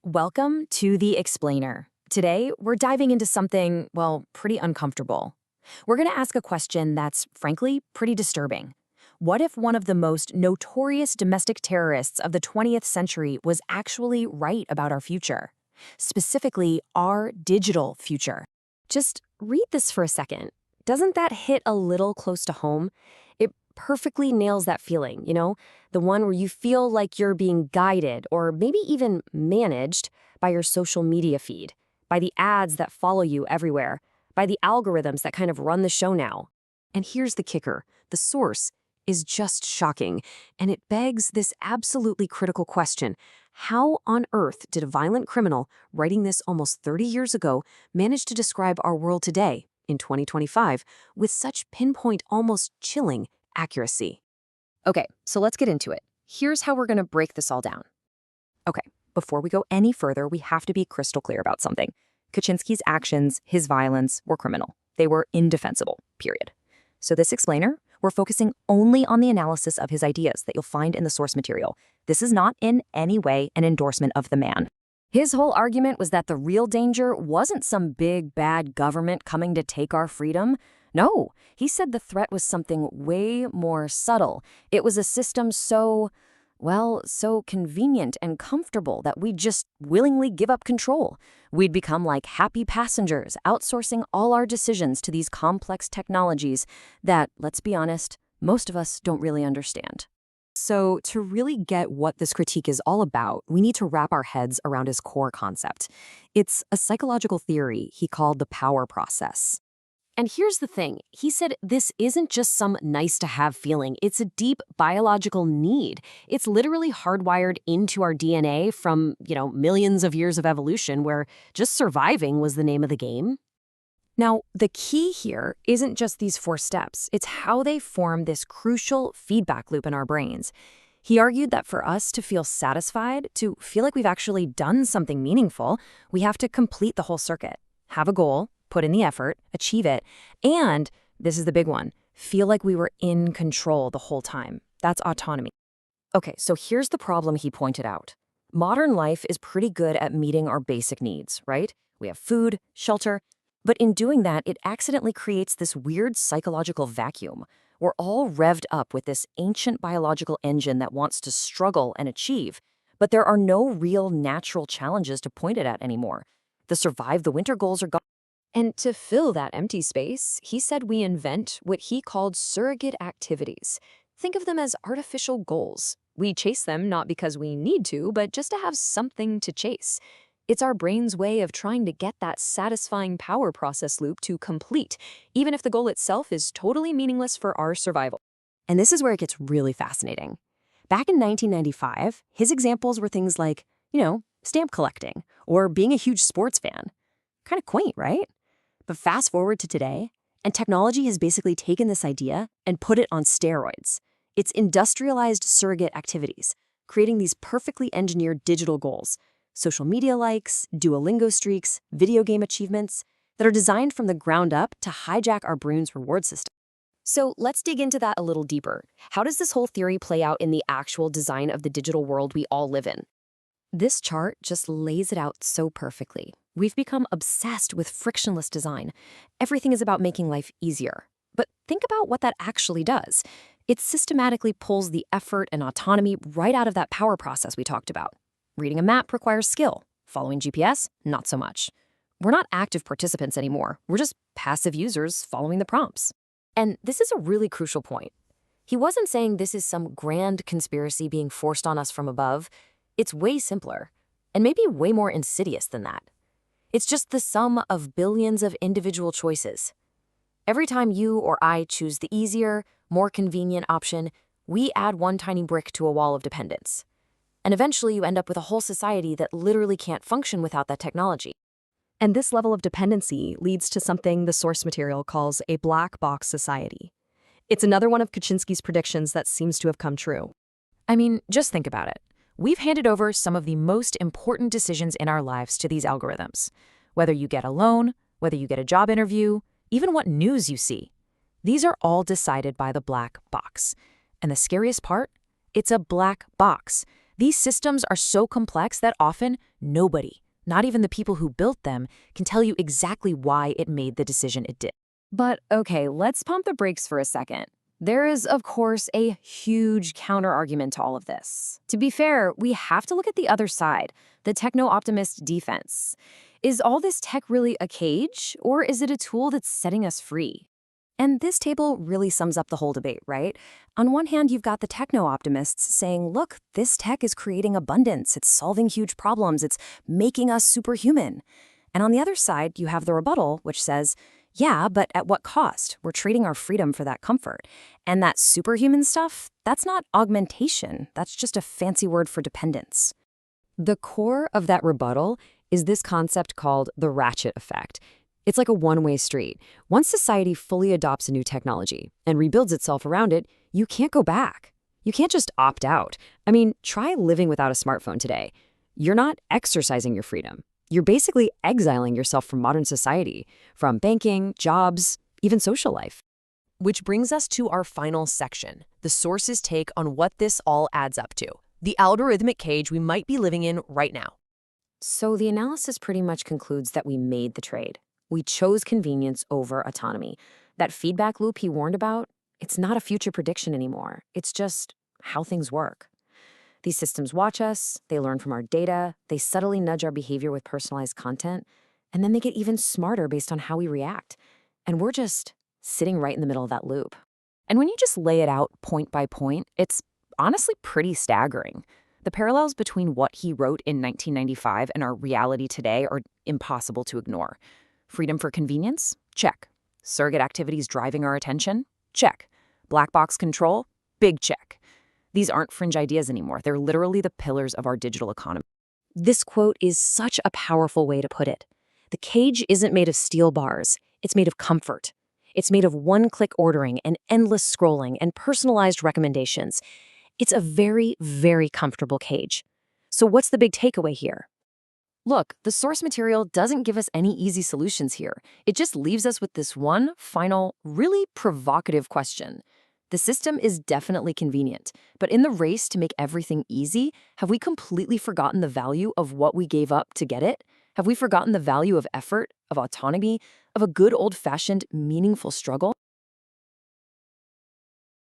Welcome to The Explainer. Today, we're diving into something, well, pretty uncomfortable. We're going to ask a question that's, frankly, pretty disturbing. What if one of the most notorious domestic terrorists of the 20th century was actually right about our future? Specifically, our digital future. Just read this for a second. Doesn't that hit a little close to home? It perfectly nails that feeling, the one where you feel like you're being guided or maybe even managed by your social media feed, by the ads that follow you everywhere, by the algorithms that kind of run the show now. And here's the kicker. The source is just shocking, and it begs this absolutely critical question. How on earth did a violent criminal writing this almost 30 years ago manage to describe our world today, in 2025, with such pinpoint, almost chilling accuracy? Okay, so let's get into it. Here's how we're going to break this all down. Okay, before we go any further, we have to be crystal clear about something. Kaczynski's actions, his violence, were criminal. They were indefensible, period. So this explainer, we're focusing only on the analysis of his ideas that you'll find in the source material. This is not in any way an endorsement of the man. His whole argument was that the real danger wasn't some big, bad government coming to take our freedom. No, he said the threat was something way more subtle. It was a system so convenient and comfortable that we'd just willingly give up control. We'd become like happy passengers, outsourcing all our decisions to these complex technologies that, let's be honest, most of us don't really understand. So to really get what this critique is all about, we need to wrap our heads around his core concept. It's a psychological theory he called the power process. And here's the thing. He said this isn't just some nice-to-have feeling. It's a deep biological need. It's literally hardwired into our DNA from, millions of years of evolution where just surviving was the name of the game. Now, the key here isn't just these 4 steps. It's how they form this crucial feedback loop in our brains. He argued that for us to feel satisfied, to feel like we've actually done something meaningful, we have to complete the whole circuit. Have a goal, put in the effort, achieve it, and, this is the big one, feel like we were in control the whole time. That's autonomy. Okay, so here's the problem he pointed out. Modern life is pretty good at meeting our basic needs, right? We have food, shelter, but in doing that, it accidentally creates this weird psychological vacuum. We're all revved up with this ancient biological engine that wants to struggle and achieve, but there are no real natural challenges to point it at anymore. The survive the winter goals are gone. And to fill that empty space, he said we invent what he called surrogate activities. Think of them as artificial goals. We chase them not because we need to, but just to have something to chase. It's our brain's way of trying to get that satisfying power process loop to complete, even if the goal itself is totally meaningless for our survival. And this is where it gets really fascinating. Back in 1995, his examples were things like, stamp collecting or being a huge sports fan. Kind of quaint, right? But fast forward to today, and technology has basically taken this idea and put it on steroids. It's industrialized surrogate activities, creating these perfectly engineered digital goals. Social media likes, Duolingo streaks, video game achievements that are designed from the ground up to hijack our brain's reward system. So let's dig into that a little deeper. How does this whole theory play out in the actual design of the digital world we all live in? This chart just lays it out so perfectly. We've become obsessed with frictionless design. Everything is about making life easier. But think about what that actually does. It systematically pulls the effort and autonomy right out of that power process we talked about. Reading a map requires skill. Following GPS, not so much. We're not active participants anymore. We're just passive users following the prompts. And this is a really crucial point. He wasn't saying this is some grand conspiracy being forced on us from above. It's way simpler, and maybe way more insidious than that. It's just the sum of billions of individual choices. Every time you or I choose the easier, more convenient option, we add one tiny brick to a wall of dependence. And eventually you end up with a whole society that literally can't function without that technology. And this level of dependency leads to something the source material calls a black box society. It's another one of Kaczynski's predictions that seems to have come true. I mean, just think about it. We've handed over some of the most important decisions in our lives to these algorithms. Whether you get a loan, whether you get a job interview, even what news you see. These are all decided by the black box. And the scariest part? It's a black box. These systems are so complex that often Nobody, not even the people who built them, can tell you exactly why it made the decision it did. But okay, let's pump the brakes for a second. There is, of course, a huge counterargument to all of this. To be fair, we have to look at the other side, the techno-optimist defense. Is all this tech really a cage, or is it a tool that's setting us free? And this table really sums up the whole debate, right? On one hand, you've got the techno-optimists saying, look, this tech is creating abundance, it's solving huge problems, it's making us superhuman. And on the other side, you have the rebuttal, which says, yeah, but at what cost? We're trading our freedom for that comfort. And that superhuman stuff, that's not augmentation. That's just a fancy word for dependence. The core of that rebuttal is this concept called the ratchet effect. It's like a one-way street. Once society fully adopts a new technology and rebuilds itself around it, you can't go back. You can't just opt out. I mean, try living without a smartphone today. You're not exercising your freedom. You're basically exiling yourself from modern society, from banking, jobs, even social life. Which brings us to our final section, the source's take on what this all adds up to, the algorithmic cage we might be living in right now. So the analysis pretty much concludes that we made the trade. We chose convenience over autonomy. That feedback loop he warned about, it's not a future prediction anymore. It's just how things work. These systems watch us, they learn from our data, they subtly nudge our behavior with personalized content, and then they get even smarter based on how we react. And we're just sitting right in the middle of that loop. And when you just lay it out point by point, it's honestly pretty staggering. The parallels between what he wrote in 1995 and our reality today are impossible to ignore. Freedom for convenience? Check. Surrogate activities driving our attention? Check. Black box control? Big check. These aren't fringe ideas anymore. They're literally the pillars of our digital economy. This quote is such a powerful way to put it. The cage isn't made of steel bars. It's made of comfort. It's made of one-click ordering and endless scrolling and personalized recommendations. It's a very, very comfortable cage. So what's the big takeaway here? Look, the source material doesn't give us any easy solutions here. It just leaves us with this one final, really provocative question. The system is definitely convenient, but in the race to make everything easy, have we completely forgotten the value of what we gave up to get it? Have we forgotten the value of effort, of autonomy, of a good old-fashioned, meaningful struggle?